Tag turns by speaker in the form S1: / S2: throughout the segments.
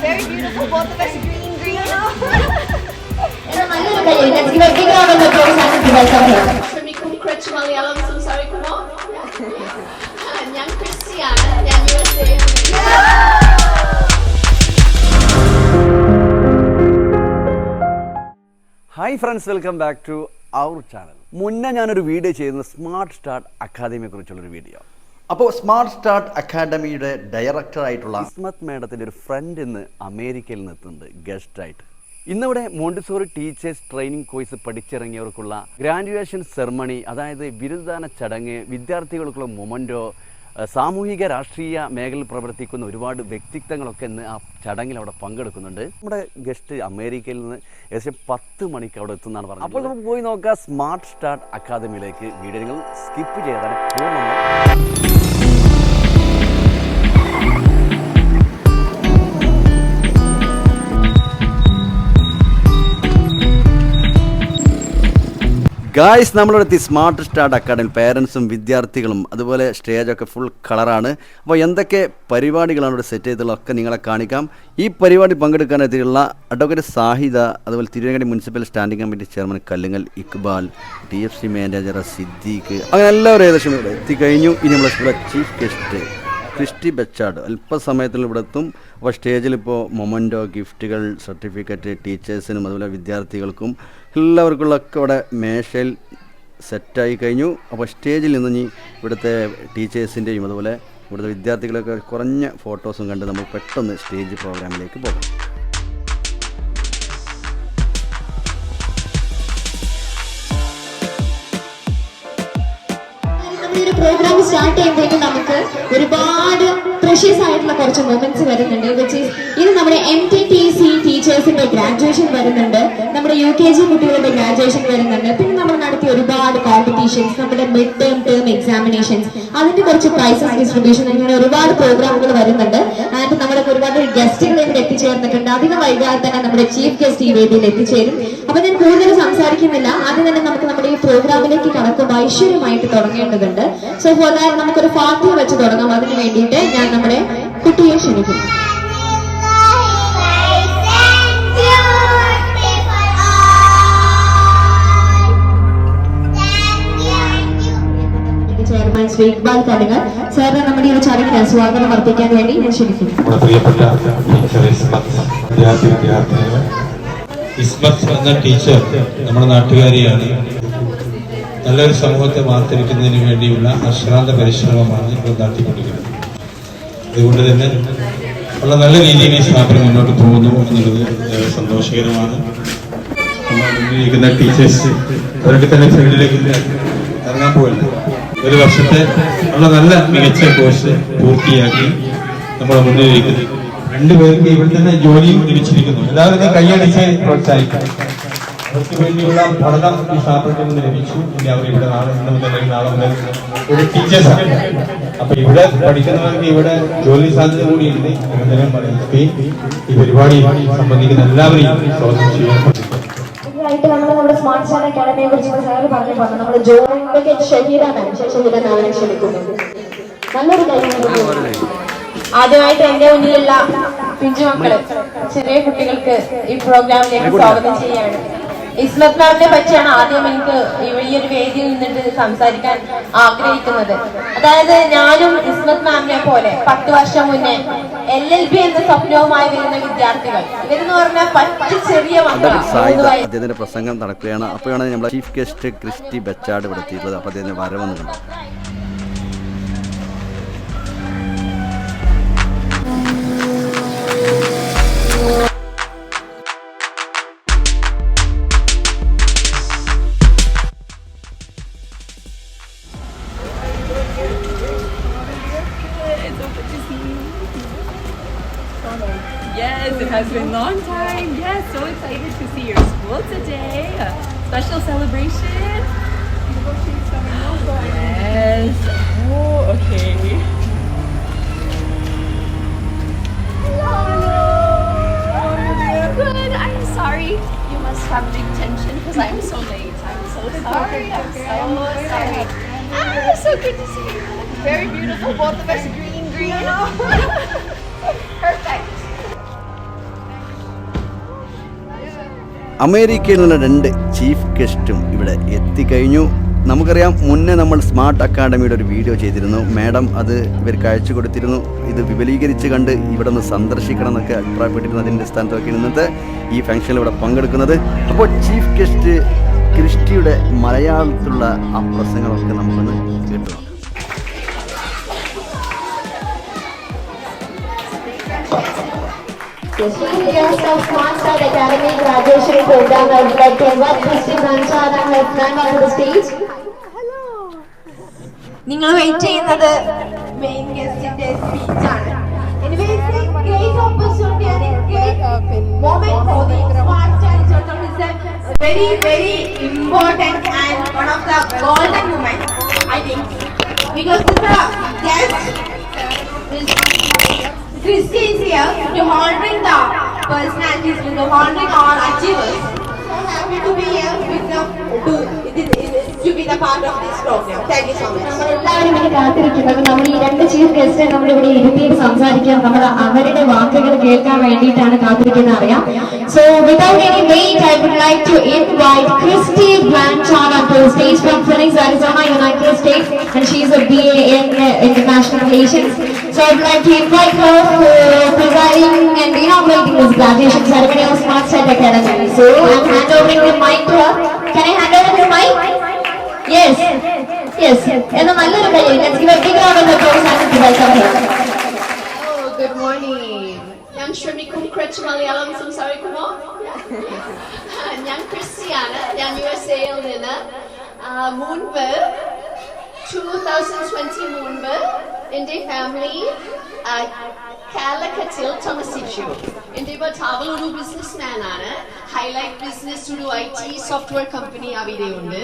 S1: Very beautiful, both of us green.
S2: Assalamualaikum Crutch Malayalam സംസാരി കുമോ ഞാൻ ക്രിസ്റ്റിയാണ് ഞാൻ USA
S3: hi friends, welcome back to our channel. മുന്നേ ഞാനൊരു വീഡിയോ ചെയ്യുന്നത് സ്മാർട്ട് സ്റ്റാർട്ട് അക്കാദമിയെ കുറിച്ചുള്ളൊരു വീഡിയോ. അപ്പോൾ സ്മാർട്ട് സ്റ്റാർട്ട് അക്കാദമിയുടെ ഡയറക്ടറായിട്ടുള്ള ഇസ്മത്ത് മേഡത്തിൻ്റെ ഒരു ഫ്രണ്ട് ഇന്ന് അമേരിക്കയിൽ നിന്ന് എത്തുന്നുണ്ട് ഗസ്റ്റായിട്ട്. ഇന്നിവിടെ മോണ്ടിസോറി ടീച്ചേഴ്സ് ട്രെയിനിങ് കോഴ്സ് പഠിച്ചിറങ്ങിയവർക്കുള്ള ഗ്രാജുവേഷൻ സെറമണി, അതായത് ബിരുദദാന ചടങ്ങ്, വിദ്യാർത്ഥികൾക്കുള്ള മൊമൻറ്റോ, സാമൂഹിക രാഷ്ട്രീയ മേഖലയിൽ പ്രവർത്തിക്കുന്ന ഒരുപാട് വ്യക്തിത്വങ്ങളൊക്കെ ഇന്ന് ആ ചടങ്ങിൽ അവിടെ പങ്കെടുക്കുന്നുണ്ട്. നമ്മുടെ ഗസ്റ്റ് അമേരിക്കയിൽ നിന്ന് ഏകദേശം 10 മണിക്ക് അവിടെ എത്തുന്നതാണ് പറഞ്ഞത്. അപ്പോൾ നമുക്ക് പോയി നോക്കാം സ്മാർട്ട് സ്റ്റാർട്ട് അക്കാദമിയിലേക്ക്. വീഡിയോ നിങ്ങൾ സ്കിപ്പ് ചെയ്താൽ പൂർണ്ണമായി. ഗായ്സ്, നമ്മളിവിടെ സ്മാർട്ട് സ്റ്റാർട്ട് അക്കാദമി പേരൻസും വിദ്യാർത്ഥികളും അതുപോലെ സ്റ്റേജൊക്കെ ഫുൾ കളറാണ്. അപ്പോൾ എന്തൊക്കെ പരിപാടികളാണ് ഇവിടെ സെറ്റ് ചെയ്തതൊക്കെ നിങ്ങളെ കാണിക്കാം. ഈ പരിപാടി പങ്കെടുക്കാനെത്തിയുള്ള അഡ്വക്കേറ്റ് സാഹിദ, അതുപോലെ Thiruvananthapuram municipal standing committee chairman Kallungal Iqbal, TFC manager Siddique, അങ്ങനെ എല്ലാവരും ഏകദേശം ഇവിടെ എത്തിക്കഴിഞ്ഞു. ഇനി നമ്മളെ ചീഫ് ഗസ്റ്റ് ക്രിസ്റ്റി ബച്ചാഡ് അല്പസമയത്തിൽ ഇവിടെ എത്തും. അപ്പോൾ സ്റ്റേജിലിപ്പോൾ മൊമൻറ്റോ, ഗിഫ്റ്റുകൾ, സർട്ടിഫിക്കറ്റ് ടീച്ചേഴ്സിനും അതുപോലെ വിദ്യാർത്ഥികൾക്കും എല്ലാവർക്കുള്ളൊക്കെ ഇവിടെ മേശയിൽ സെറ്റായി കഴിഞ്ഞു. അപ്പോൾ സ്റ്റേജിൽ നിന്ന് ഇനി ഇവിടുത്തെ ടീച്ചേഴ്സിൻ്റെയും അതുപോലെ ഇവിടുത്തെ വിദ്യാർത്ഥികളൊക്കെ കുറഞ്ഞ ഫോട്ടോസും കണ്ട് നമുക്ക് പെട്ടെന്ന് സ്റ്റേജ് പ്രോഗ്രാമിലേക്ക് പോകാം.
S2: ഒരു പ്രോഗ്രാം സ്റ്റാർട്ട് ചെയ്യുമ്പോഴേക്കും നമുക്ക് ഒരുപാട് പ്രഷ്യസ് ആയിട്ടുള്ള കുറച്ച് മൊമെന്റ്സ് വരുന്നുണ്ട്. ഇത് നമ്മുടെ MTTC ടീച്ചേഴ്സിന്റെ ഗ്രാജുവേഷൻ വരുന്നുണ്ട്, നമ്മുടെ UKG കുട്ടികളുടെ ഗ്രാജുവേഷൻ വരുന്നുണ്ട്, പിന്നെ നമ്മൾ നടത്തിയ ഒരുപാട് കോമ്പറ്റീഷൻസ്, നമ്മുടെ മിഡ് ടേം എക്സാമിനേഷൻസ്, അതിന്റെ കുറച്ച് പ്രൈസസ് ഡിസ്ട്രിബ്യൂഷൻ, അങ്ങനെ ഒരുപാട് പ്രോഗ്രാമുകൾ വരുന്നുണ്ട്. ആൻഡ് നമ്മുടെ ഒരുപാട് ഗസ്റ്റുകൾ ഇവിടെ എത്തിച്ചേർന്നിട്ടുണ്ട്. അധികം വൈകാതെ തന്നെ നമ്മുടെ ചീഫ് ഗസ്റ്റ് ഈ വേദിയിൽ എത്തിച്ചേരും. അപ്പൊ ഞാൻ കൂടുതൽ സംസാരിക്കുന്നില്ല, ആദ്യം തന്നെ നമുക്ക് നമ്മുടെ ഈ പ്രോഗ്രാമിലേക്ക് കടക്കുമ്പോൾ ഐശ്വര്യമായിട്ട് തുടങ്ങേണ്ടതുണ്ട്. സോ ഫോർ ദാറ്റ് നമുക്കൊരു ഫാത്തിഹ വെച്ച് തുടങ്ങാം. അതിന് വേണ്ടിയിട്ട് ഞാൻ നമ്മുടെ കുട്ടിയെ ക്ഷണിക്കുന്നു. ചെയർമാൻ ശ്രീ ഇക്ബാൽ കല്ലുങ്ങൽ സാറിനെ നമ്മുടെ ഈ ഒരു ചടങ്ങിന് സ്വാഗതം അർപ്പിക്കാൻ വേണ്ടി ഞാൻ ക്ഷണിക്കുന്നു.
S4: ഇസ്മത്ത് എന്ന ടീച്ചർ നമ്മുടെ നാട്ടുകാരിയാണ്. നല്ലൊരു സമൂഹത്തെ വാർത്തെടുക്കുന്നതിന് വേണ്ടിയുള്ള അശ്രാന്ത പരിശ്രമമാണ് ഇപ്പോൾ നടത്തിക്കൊണ്ടിരിക്കുന്നത്. അതുകൊണ്ട് തന്നെ വളരെ നല്ല രീതിയിൽ ഈ സ്ഥാപനം മുന്നോട്ട് പോകുന്നു എന്നുള്ളത് സന്തോഷകരമാണ്. മുന്നിലിരിക്കുന്ന ടീച്ചേഴ്സ് അവരൊക്കെ തന്നെ ഫീൽഡിലേക്ക് ഇറങ്ങാൻ പോകല്ല. ഒരു വർഷത്തെ വളരെ നല്ല മികച്ച കോഴ്സ് പൂർത്തിയാക്കി നമ്മുടെ മുന്നിലിരിക്കുന്നു. 2 പേർക്ക് ഇവിടെ തന്നെ ജോലിയും ലഭിച്ചിരിക്കുന്നു. എല്ലാവരും കൈയടിച്ച് പ്രോത്സാഹിക്കണം. അവർക്ക് വേണ്ടിയുള്ള പഠനം ഈ സ്ഥാപനത്തിൽ നിന്ന് ലഭിച്ചു. ഇനി അവർ ഇവിടെ നാളെ മുതൽ ഒരു ടീച്ചേഴ്സാണ്. അപ്പൊ ഇവിടെ പഠിക്കുന്നവർക്ക് ഇവിടെ ജോലി സാധ്യത കൂടിയുണ്ട്. ഈ പരിപാടി സംബന്ധിക്കുന്ന എല്ലാവരെയും സ്വാഗതം ചെയ്യാൻ
S2: നമ്മുടെ സ്മാർട്ട് സ്റ്റാർട്ട് അക്കാദമിയെ കുറിച്ച് സാറ് പറഞ്ഞു. നമ്മുടെ ജോലിക്ക് ഷഹീറ നാമനെ ക്ഷണിക്കുന്നു. നല്ലൊരു കാര്യം. ആദ്യമായിട്ട് എന്റെ മുന്നിലുള്ള പിഞ്ചുമക്കള്, ചെറിയ കുട്ടികൾക്ക് ഈ പ്രോഗ്രാമിലേക്ക് സ്വാഗതം ചെയ്യാണ്. ഇസ്മത്ത് മാമിനെ പറ്റിയാണ് ആദ്യം എനിക്ക് ഈ ഒരു വേദിയിൽ നിന്നിട്ട് സംസാരിക്കാൻ ആഗ്രഹിക്കുന്നത്. അതായത് ഞാനും ഇസ്മത്ത് മാമിനെ പോലെ 10 വർഷം മുന്നേ LLB എന്ന സ്വപ്നവുമായി വരുന്ന വിദ്യാർത്ഥികൾ, ഇവരെന്ന് പറഞ്ഞാൽ പറ്റി ചെറിയ
S3: അദ്ദേഹത്തിന്റെ പ്രസംഗം നടക്കുകയാണ്. അപ്പോഴാണ് നമ്മുടെ ചീഫ് ഗസ്റ്റ് ക്രിസ്റ്റി ബച്ചാഡ് ഇവിടെ എത്തിയിട്ടുള്ളത്. അപ്പോൾ അദ്ദേഹത്തിന് വരവെന്ന് കണ്ടു.
S5: Yes, it has been a long time. Yes, so excited to see your school today. A special celebration. Yes. Oh, okay. Hello. Good. I'm sorry. You must have big tension because I'm so late. I'm so sorry. I'm so sorry. So good to see you.
S1: Very beautiful, both of us green. Perfect.
S3: അമേരിക്കയിൽ നിന്ന് 2 chief ഗസ്റ്റും ഇവിടെ എത്തിക്കഴിഞ്ഞു. നമുക്കറിയാം, മുന്നേ നമ്മൾ smart അക്കാഡമിയുടെ ഒരു video ചെയ്തിരുന്നു. Madam അത് ഇവർക്ക് അയച്ചു കൊടുത്തിരുന്നു. ഇത് വിപുലീകരിച്ച് കണ്ട് ഇവിടെ നിന്ന് സന്ദർശിക്കണം എന്നൊക്കെ അഭിപ്രായപ്പെട്ടിരുന്നു. അതിൻ്റെ സ്ഥാനത്തൊക്കെ ഇന്നത്തെ ഈ ഫംഗ്ഷനിൽ ഇവിടെ പങ്കെടുക്കുന്നത്. അപ്പോൾ ചീഫ് ഗസ്റ്റ് ക്രിസ്റ്റിയുടെ മലയാളത്തിലുള്ള ആ പ്രസംഗങ്ങളൊക്കെ നമുക്കൊന്ന് കേട്ടു.
S2: The chief guest of Smart Start Academy graduation program has led to what Christy Blanchard has planned on the stage.
S1: നിങ്ങൾ വെയിറ്റ് ചെയ്യുന്നത് മെയിൻ ഗസ്റ്റിന്റെ സ്പീച്ച് ആണ്. Great opportunity and great moment for the Smart Start Children is a very, very important and one of the golden moments, I think, because the guest is Christy is here to honoring the personalities, to honoring our achievers. So happy to be here with them to be the part of this program. Thank you so much.
S2: നമ്മളെല്ലാവരും ഇനി കാത്തിരിക്കുന്നത് നമ്മുടെ ഈ 2 chief guest നമ്മൾ ഇവിടെ ഇരുത്തിയിട്ട് സംസാരിക്കാൻ, നമ്മൾ അവരുടെ വാക്കുകൾ കേൾക്കാൻ വേണ്ടിയിട്ടാണ് കാത്തിരിക്കുന്നത് അറിയാം. So without any wait, I would like to invite Christy Blanchard onto the stage from Phoenix, Arizona, United States, and she is a BA in International Relations. So I would like to invite her for presiding and inaugurating this graduation ceremony of Smart Start Academy. So I'm handovering the mic to her. Can I hand over the mic? Yes. Yes. And nallൊരു കൈ. Let's give a big round of applause and welcome her.
S5: Oh, good morning. ഞാൻ ശ്രമിക്കും കുറച്ച് മലയാളം സംസാരിക്കുമോ? ഞാൻ ക്രിസ്റ്റിയാണ്. ഞാൻ USA-ൽ നിന്ന്. മുൻപ് 2020 മുൻപ് എൻ്റെ ഫാമിലി കാലിക്കറ്റിൽ താമസിച്ചു. എൻ്റെ ഭർത്താവ് ഒരു ബിസിനസ്മാൻ ആണ്. ഹൈലൈറ്റ് ബിസിനസ് ഒരു IT സോഫ്റ്റ്വെയർ കമ്പനി അവിടെയുണ്ട്.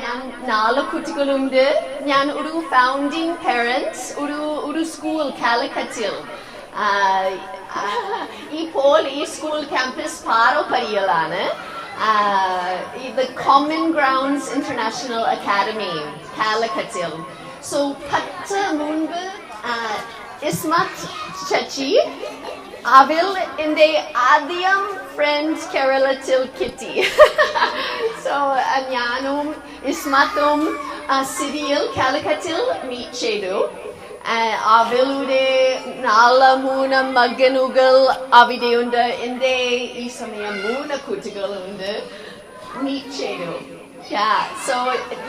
S5: ഞാൻ 4 കുട്ടികളുണ്ട്. ഞാൻ ഒരു ഫൗണ്ടിങ് പാരന്റ്സ് ഒരു സ്കൂൾ കാലിക്കറ്റിൽ. ഇപ്പോൾ ഈ സ്കൂൾ ക്യാമ്പസ് പാറോപ്പരിയിലാണ്. The Common Grounds International Academy, Calicut. So, 10 മുൻപ് ഇസ്മത്ത് ചച്ചി അവൾ എൻ്റെ ആദ്യം ഫ്രണ്ട് കേരളത്തിൽ കിട്ടി. സോ ഞാനും ഇസ്മത്തും സിറ്റിയിൽ കാലിക്കറ്റിൽ മീറ്റ് ചെയ്തു. അവളുടെ 4 മകനുകൾ അവിടെയുണ്ട്. എൻ്റെ ഈ സമയം 3 കുട്ടികളുണ്ട്. മീറ്റ് ചെയ്തു. So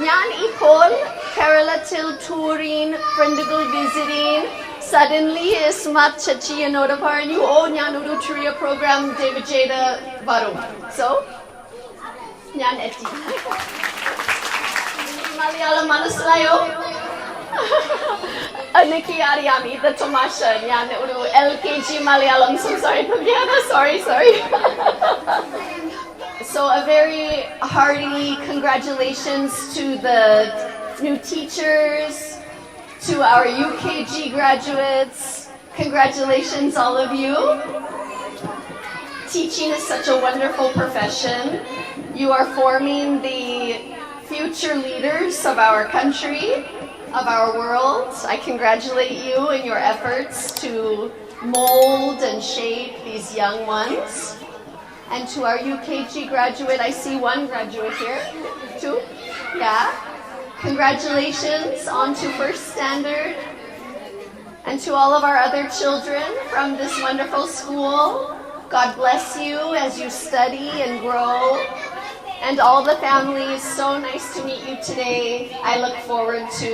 S5: ഞാൻ ഇപ്പോൾ കേരളത്തിൽ ടൂറിൻ ഫ്രണ്ടുകൾ വിസിറ്റിൻ. സഡൻലി ഇസ്മത്ത് ചച്ചി എന്നോട് പറഞ്ഞു, ഞാൻ ഒരു ട്രിയ പ്രോഗ്രാം ഡേവിഡ് ചെയ്ത് വരും. സോ ഞാൻ എത്തി. മലയാളം മനസ്സിലായോ? എനിക്ക് അറിയാം ഇത് തമാശ. ഞാൻ ഒരു LKG മലയാളം സംസാരിക്കുകയാണ്. Sorry. So a very hearty congratulations to the new teachers, to our UKG graduates. Congratulations all of you. Teaching is such a wonderful profession. You are forming the future leaders of our country, of our world. I congratulate you in your efforts to mold and shape these young ones. And to our UKG graduate, I see 1 graduate here. 2? Yeah. Congratulations on to First Standard. And to all of our other children from this wonderful school, God bless you as you study and grow. And all the families, so nice to meet you today. I look forward to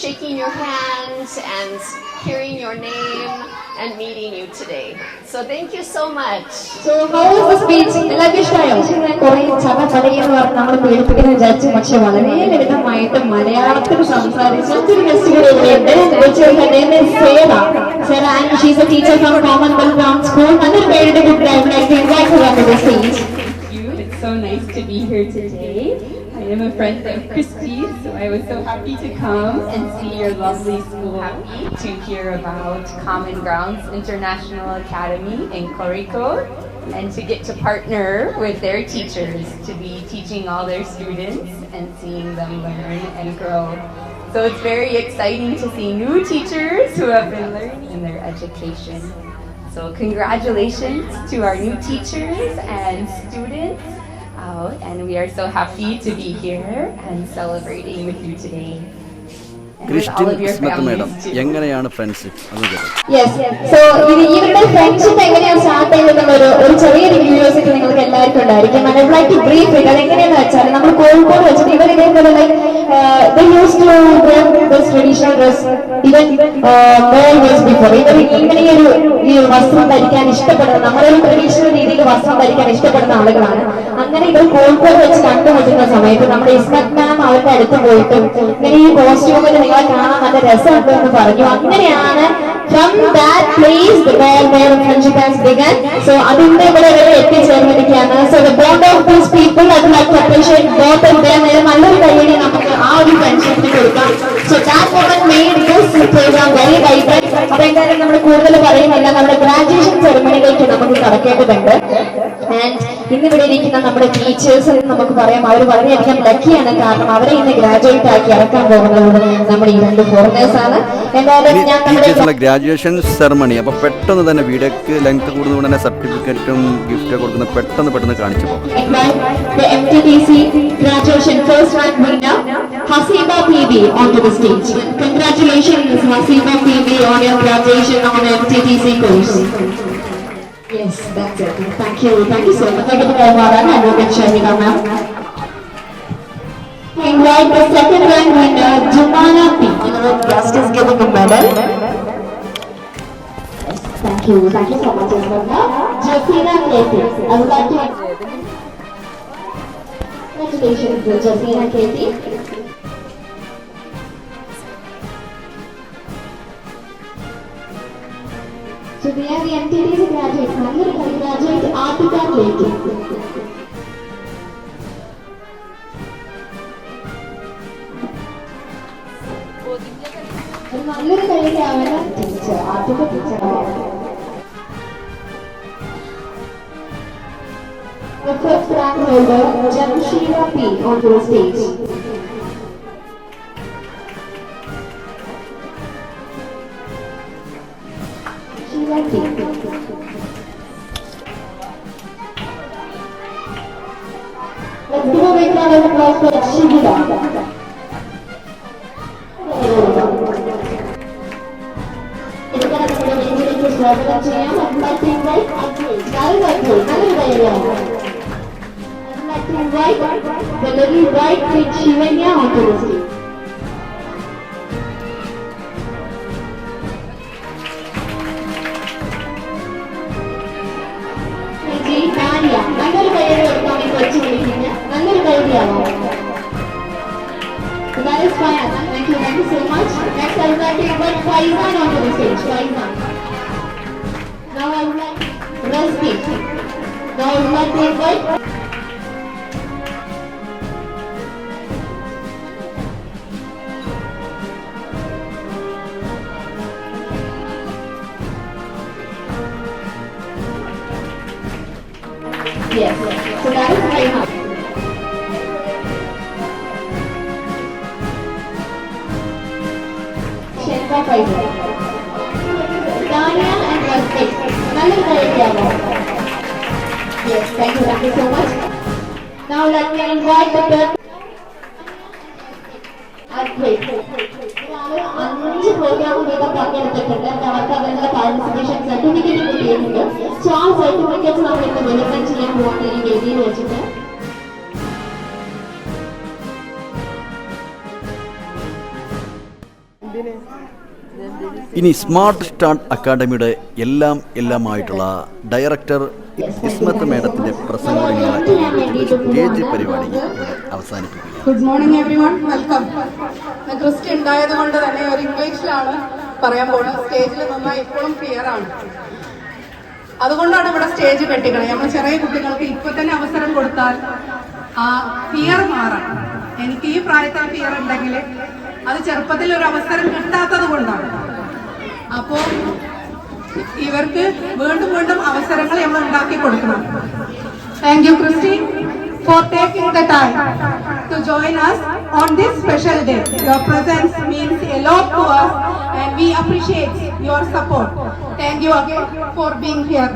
S5: shaking your hands and hearing your name and meeting you today. So thank you so much.
S2: So how was the speech? എല്ലാവർക്കും ഇഷ്ടമായോ? കുറേ ചടപടയെന്ന് പറഞ്ഞ് നമ്മൾ പേടിപ്പിക്കുന്ന വിചാരിച്ചു. പക്ഷെ വളരെ ലളിതമായിട്ട് മലയാളത്തിൽ സംസാരിച്ച ഒരു ഗസ്റ്റുകൾ ഇവിടെയുണ്ട്. Sarah, and she's a teacher from Commonwealth Ground School. നല്ലൊരു പേരുടെ കുട്ടി. I would like to invite her onto the stage.
S6: It's so nice to be here today. I am a friend of Christy's, so I was so happy to come and see your lovely school. Happy to hear about Common Grounds International Academy in Corico and to get to partner with their teachers to be teaching all their students and seeing them learn and grow. So it's very exciting to see new teachers who have been learning in their education. So congratulations to our new teachers and students. And we are so happy to be here and celebrating with you today. And with all of
S3: Christian
S6: your
S3: Ismat madam
S6: families too.
S3: എങ്ങനെയാണ് friendship അത് കേട്ടോ.
S2: Yes so ഇവരുടെ friendship എങ്ങനെയാണ് start ചെയ്തെന്നുള്ള ഒരു ചെറിയൊരു curiosity നിങ്ങൾക്ക് എല്ലാവർക്കും ഉണ്ടായിരിക്കും. I would like to brief it. അതെങ്ങനെയാന്ന് വെച്ചാൽ നമ്മൾ കോഴിക്കോട് വെച്ചിട്ട് ഇവർ ഇതേപോലെ they used to wear this traditional dress even more years before. ഇവർ ഇങ്ങനെ ഈ വസ്ത്രം ധരിക്കാൻ ഇഷ്ടപ്പെടുന്ന നമ്മുടെ ഒരു ട്രഡീഷണൽ രീതിയിൽ വസ്ത്രം ധരിക്കാൻ ഇഷ്ടപ്പെടുന്ന ആളുകളാണ്. അങ്ങനെ ഇവർ കോഴിക്കോട് വെച്ച് കണ്ടുമുട്ടുന്ന സമയത്ത് നമ്മുടെ ഇസ്മത്ത് മാം അവരുടെ അടുത്ത് പോയിട്ട് ഇങ്ങനെ ഈ കോസ്റ്റ്യൂമിൽ നിങ്ങളെ കാണാൻ നല്ല രസമുണ്ട് എന്ന് പറഞ്ഞു. അങ്ങനെയാണ് from that place the friendship has begun. So അതിന്റെ ഇവിടെ വരെ എത്തിച്ചേർന്നിരിക്കുകയാണ്. So the bond of these people I would like to appreciate both of them. നല്ലൊരു കയ്യടി നമുക്ക് ആ ഒരു ഫ്രണ്ട്ഷിപ്പിന് കൊടുക്കാം. So that moment made this program very vibrant. അപ്പൊ എന്തായാലും നമ്മൾ കൂടുതൽ പറയുന്നില്ല, നമ്മുടെ ഗ്രാജുവേഷൻ സെറമണിയിലേക്ക് നമുക്ക് കടക്കേണ്ടതുണ്ട്. ആൻഡ് ഇന്നിവിടെ ഇരിക്കുന്ന നമ്മുടെ ടീച്ചേഴ്സ് നമുക്ക് പറയാം അവർ വളരെയധികം ലക്കിയാണ്. കാരണം അവരെ ഇന്ന് ഗ്രാജുവേറ്റ് ആക്കി ഇറക്കാൻ പോകുന്നത് നമ്മുടെ ഈ രണ്ട് ഫോറിനേഴ്സ് ആണ്. എന്തായാലും ഞാൻ നമ്മുടെ
S3: ഗ്രാജുവേഷൻ സെറമണി അപ്പോൾ പെട്ടെന്ന് തന്നെ വീഡിയോക്ക് ലെങ്ത് കൂടുന്നതുകൊണ്ട് തന്നെ സർട്ടിഫിക്കറ്റും ഗിഫ്റ്റ് കൊടുക്കുന്ന പെട്ടെന്ന് കാണിച്ചു പോകും.
S2: The MTTC graduation first rank winner Hasiba PB onto the stage. Congratulations Hasiba PB on your graduation on MTTC course. Yes, that's it. Thank you so much. Thank you to Maran and Robin Sharmila ma'am. Invite the second rank winner Jumana P. Just is giving a medal. Yes, thank you so much Ismana. Jasina Keti. I would like to congratulations to Jasina Keti. So we are the MTTC graduates. Nalluru graduate Artika Keti. നല്ലൊരു കഴിയാണ് teacher ആദ്യത്തെ ടീച്ചറാണ്. The first rank holder Jamshida P onto the stage. Sheila P. Let's give a big round of applause for Sheila. സ്വാഗതം ചെയ്യാം. The little bright kid Shivanya onto the stage. നല്ലൊരു കയ്യിൽ കൊടുക്കാൻ വേണ്ടി വെച്ച് വിളിക്കുന്ന നല്ലൊരു കൈഡിയാണോ? That is fine. Thank you so much. Next I would like to invite Faizan onto the stage. Faizan. Now I would like Rasmi. Now I would like to invite yes. So that is very much. Shenka Faizan. Tanya and Rasmi. Nalluru kayiyamo. Yes, thank you so much. Now let me invite the third. അഞ്ച് programme വീതം പങ്കെടുത്തിട്ടുണ്ട്. അവർക്ക് അവരുടെ participation certificate കിട്ടിയിട്ടുണ്ട്. So ആ certificates നമ്മൾ ഇന്ന് വിതരണം ചെയ്യാൻ പോകുന്ന ഈ വേദിയിൽ വെച്ചിട്ട്
S3: ഇനി സ്മാർട്ട് സ്റ്റാർട്ട് അക്കാഡമിയുടെ എല്ലാമായിട്ടുള്ള ഡയറക്ടർ ഇസ്മത്ത് മേഡത്തിന്റെ പ്രസംഗം സ്റ്റേജ് പരിപാടി ഇവിടെ അവസാനിപ്പിക്കുകയാണ്.
S7: Good morning everyone, welcome. Christian ഉണ്ടായതുകൊണ്ട് തന്നെ ഒരു ഇംഗ്ലീഷിലാണ് പറയാൻ പോകുന്നത്. സ്റ്റേജിൽ നന്നായി ഇപ്പോഴും ക്ലിയർ ആണ്. അതുകൊണ്ടാണ് ഇവിടെ സ്റ്റേജ് കെട്ടിക്കണം. നമ്മൾ ചെറിയ കുട്ടികൾക്ക് ഇപ്പൊ തന്നെ അവസരം കൊടുത്താൽ ആ ഫിയർ മാറാം. എനിക്ക് ഈ പ്രായത്തിൽ ഫിയർ ഉണ്ടെങ്കിൽ അത് ചെറുപ്പത്തിൽ ഒരു അവസരം കിട്ടാത്തത് കൊണ്ടാണ്. അപ്പോൾ ഇവർക്ക് വീണ്ടും അവസരങ്ങൾ നമ്മൾ ഉണ്ടാക്കി കൊടുക്കണം. Thank you Christy for taking the time to join us on this special day. Your presence means a lot to us and we appreciate your support. Thank you again for being here.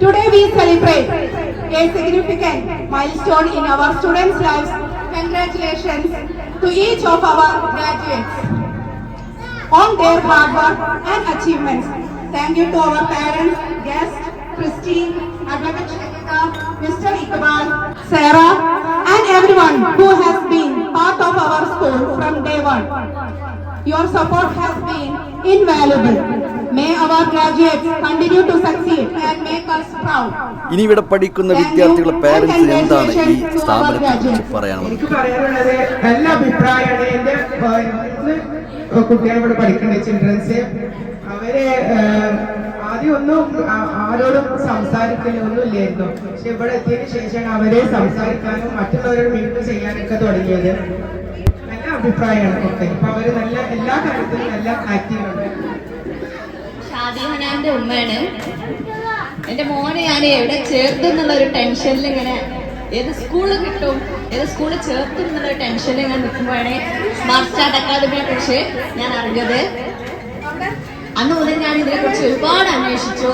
S7: Today we celebrate a significant milestone in our students' lives. Congratulations to each of our graduates on their hard work and achievements. Thank you to our parents, guests, Christine, Advocate Shekha, Mr. Iqbal, Sarah, and everyone who has been part of our school from day one. Your support has been invaluable. May our graduates continue to succeed and make us proud.
S3: ഇനി ഇവിടെ പഠിക്കുന്ന വിദ്യാർത്ഥികളുടെ parents എന്താണ് ഈ സ്ഥാപനത്തെ കുറിച്ച് പറയാനുള്ളത്?
S8: എനിക്ക് പറയാനുള്ളത് നല്ല അഭിപ്രായമാണ്. എന്റെ കുട്ടികളോട് പഠിക്കുന്ന ചിൽഡ്രൻസ് അവര് ആദ്യം ഒന്നും ആരോടും സംസാരിക്കലൊന്നും ഇല്ലായിരുന്നു. പക്ഷെ ഇവിടെ എത്തിയതിനു ശേഷമാണ് അവരെ സംസാരിക്കാനും മറ്റുള്ളവരോട് മിനിറ്റ് ചെയ്യാനൊക്കെ തുടങ്ങിയത്. നല്ല അഭിപ്രായമാണ് ഒക്കെ. ഇപ്പൊ അവര് നല്ല എല്ലാ കാര്യത്തിലും നല്ല ആക്റ്റീവാണ്.
S9: ഷാദിഹനാന്റെ ഉമ്മയാണ്. എന്റെ മോനെ ഞാൻ എവിടെ ചേർത്തും എന്നുള്ള ഒരു ടെൻഷനിൽ ഇങ്ങനെ ഏത് സ്കൂളിൽ കിട്ടും, ഏത് സ്കൂളിൽ ചേർത്തും എന്നുള്ള ഒരു ടെൻഷനിൽ ഇങ്ങനെ നിൽക്കുമ്പോഴാണ് സ്മാർട്ട് സ്റ്റാർട്ട് അക്കാദമിയെ കുറിച്ച് ഞാൻ അറിഞ്ഞത്. അന്ന് മുതൽ ഞാൻ ഇതിനെ കുറിച്ച് ഒരുപാട് അന്വേഷിച്ചു.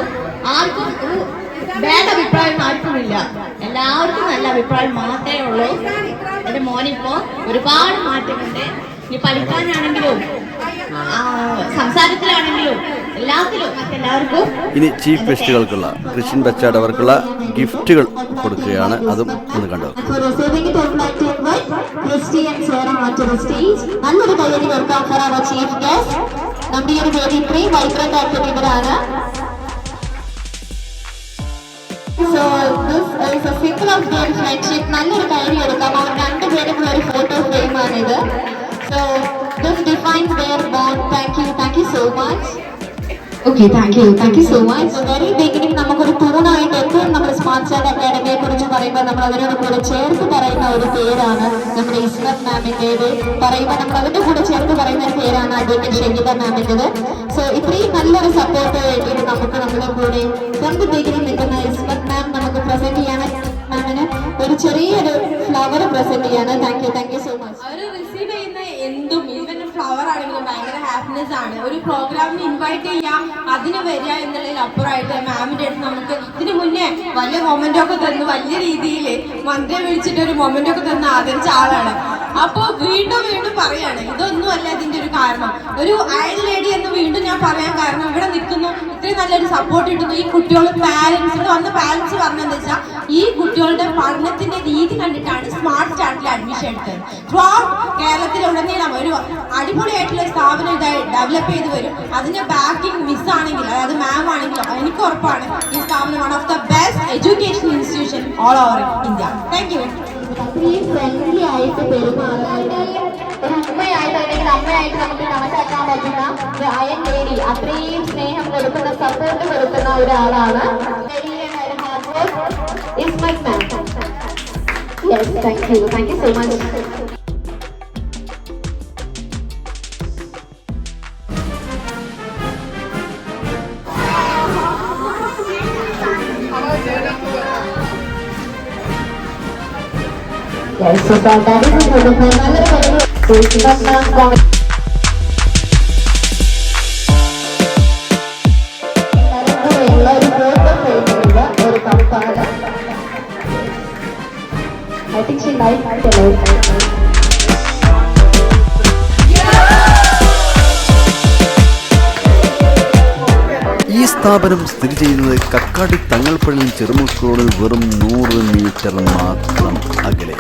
S9: ആർക്കും ഒരു ബാഡ് അഭിപ്രായം ആർക്കുമില്ല, എല്ലാവർക്കും നല്ല അഭിപ്രായം മാത്രമേ ഉള്ളൂ. എന്റെ മോനിപ്പോ ഒരുപാട് മാറ്റമുണ്ട്. ഇനി പഠിക്കാനാണെങ്കിലും സംസാരത്തിലാണെങ്കിലും എല്ലാത്തിലും മറ്റെല്ലാവർക്കും.
S3: ഇനി ചീഫ് ഗസ്റ്റുകൾക്കുള്ള ക്രിസ്ത്യൻ ബച്ചാട് അവർക്കുള്ള ഗിഫ്റ്റുകൾ കൊടുക്കുകയാണ്. അതും ഒന്ന് കണ്ടു.
S2: നല്ലൊരു കയ്യടി കൊടുക്കാം ഫോർ അവർ ചീഫ് ഗസ്റ്റ്. നമ്മുടെ ഈ ഒരു വേദി ഇത്രയും വൈബ്രന്റ് ആക്കിയത് ഇവരാണ്. So this is a symbol of their friendship. നല്ലൊരു കയ്യടി കൊടുക്കാം. അവർ രണ്ടുപേരുമുള്ള ഒരു ഫോട്ടോ ഫ്രെയിം ആണിത്. So this defines their bond. Thank you so much. Okay, thank you so much. So very beginning നമുക്കൊരു തൂണായിട്ട് എപ്പോഴും നമ്മൾ സ്മാർട്ട് സ്റ്റാർട്ട് അക്കാഡമിയെ കുറിച്ച് പറയുമ്പോൾ നമ്മൾ അവരോട് കൂടെ ചേർത്ത് പറയുന്ന ഒരു പേരാണ് നമ്മുടെ ഇസ്മത്ത് മാമിൻ്റേത്. പറയുമ്പോൾ നമ്മൾ അവരുടെ കൂടെ ചേർത്ത് പറയുന്ന ഒരു പേരാണ് അഡ്വക്കേറ്റ് ഷെഹിദ മാമിൻ്റെത്. സോ ഇത്രയും നല്ലൊരു സപ്പോർട്ട് വേണ്ടിയിട്ട് നമുക്ക് നമ്മുടെ കൂടെ ഫ്രം ദി ബിഗിനിങ് നിൽക്കുന്ന ഇസ്മത്ത് മാം നമുക്ക് പ്രസന്റ് ചെയ്യാണ്. മാമിന് ഒരു ചെറിയൊരു ഫ്ലവർ പ്രസന്റ് ചെയ്യാണ്. Thank you so much.
S1: Receive ചെയ്യുന്ന എന്തും ഈവൻ ഫ്ലവർ ആണെങ്കിലും ഭയങ്കര ഹാപ്പിനെസ് ആണ്. ഒരു പ്രോഗ്രാമിന് ഇൻവൈറ്റ് ചെയ്യാം, അതിന് വരിക എന്നുള്ളതിൽ അപ്പുറമായിട്ട് മാമിന്റെ അടുത്ത് നമുക്ക് ഇതിന് മുന്നേ വലിയ മൊമെന്റ് ഒക്കെ തന്ന് വലിയ രീതിയിൽ മന്ത്രിയെ വിളിച്ചിട്ട് ഒരു മൊമെന്റ് ഒക്കെ തന്ന് ആദരിച്ച ആളാണ്. അപ്പൊ വീണ്ടും പറയാണ് ഇതൊന്നും അല്ല ഇതിന്റെ ഒരു കാരണം. ഒരു അയൽ ലേഡി എന്ന് വീണ്ടും ഞാൻ പറയാൻ കാരണം ഇവിടെ നിൽക്കുന്നു, ഇത്രയും നല്ലൊരു സപ്പോർട്ട് കിട്ടുന്നു. ഈ കുട്ടികളുടെ പാരന്റ്സ് വന്ന പാരന്റ്സ് പറഞ്ഞെന്ന് വെച്ചാൽ ഈ കുട്ടികളുടെ പഠനത്തിന്റെ രീതി കണ്ടിട്ടാണ് സ്മാർട്ട് സ്റ്റാർട്ടിൽ അഡ്മിഷൻ എടുത്തത്. ത്രൂ ഔട്ട് കേരളത്തിലുടനീളം ഒരു അടിപൊളിയായിട്ടുള്ള സ്ഥാപനം ഇതായി ഡെവലപ്പ് ചെയ്ത് വരും. അതിന്റെ ബാക്കിംഗ് മിസ് ആണെങ്കിൽ അതായത് മാം ആണെങ്കിലോ എനിക്ക് ഉറപ്പാണ് ഈ സ്ഥാപനം one of the best education institution all over India. Thank you.
S2: അത്രയും ഫ്രണ്ട്ലി ആയിട്ട് പെരുമാറുന്നത് ഒരു ഉമ്മയായിട്ട് അല്ലെങ്കിൽ അമ്മയായിട്ട് നമുക്ക് കണക്കാക്കാൻ പറ്റുന്ന ഒരു അയൽ ലേഡി. അത്രയും സ്നേഹം കൊടുക്കുന്ന സപ്പോർട്ട് കൊടുക്കുന്ന ഒരാളാണ് Ismat ma'am. Yes, thank you so much. Yes, so that is a beautiful. I think she liked it a lot.
S3: ഈ സ്ഥാപനം സ്ഥിതി ചെയ്യുന്നത് കക്കാടി തങ്ങൾപ്പള്ളിയിൽ ചെറുമുക്കോട് വെറും 100 മീറ്റർ മാത്രം അകലെ.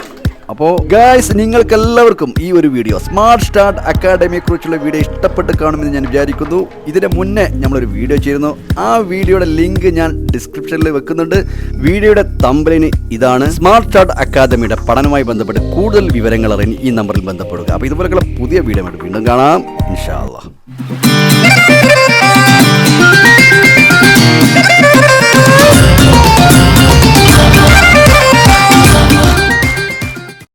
S3: അപ്പോൾ ഗായ്സ്, നിങ്ങൾക്കെല്ലാവർക്കും ഈ ഒരു വീഡിയോ സ്മാർട്ട് സ്റ്റാർട്ട് അക്കാഡമിയെ കുറിച്ചുള്ള വീഡിയോ ഇഷ്ടപ്പെട്ട് കാണുമെന്ന് ഞാൻ വിചാരിക്കുന്നു. ഇതിന് മുന്നേ നമ്മളൊരു വീഡിയോ ചെയ്തിരുന്നു. ആ വീഡിയോയുടെ ലിങ്ക് ഞാൻ ഡിസ്ക്രിപ്ഷനിൽ വെക്കുന്നുണ്ട്. വീഡിയോയുടെ തമ്പലൈന് ഇതാണ്. സ്മാർട്ട് സ്റ്റാർട്ട് അക്കാദമിയുടെ പഠനവുമായി ബന്ധപ്പെട്ട് കൂടുതൽ വിവരങ്ങൾ അറിയാൻ ഈ നമ്പറിൽ ബന്ധപ്പെടുക. അപ്പോൾ ഇതുപോലെയുള്ള പുതിയ വീഡിയോ വീണ്ടും കാണാം ഇൻഷാ അല്ലാഹ്.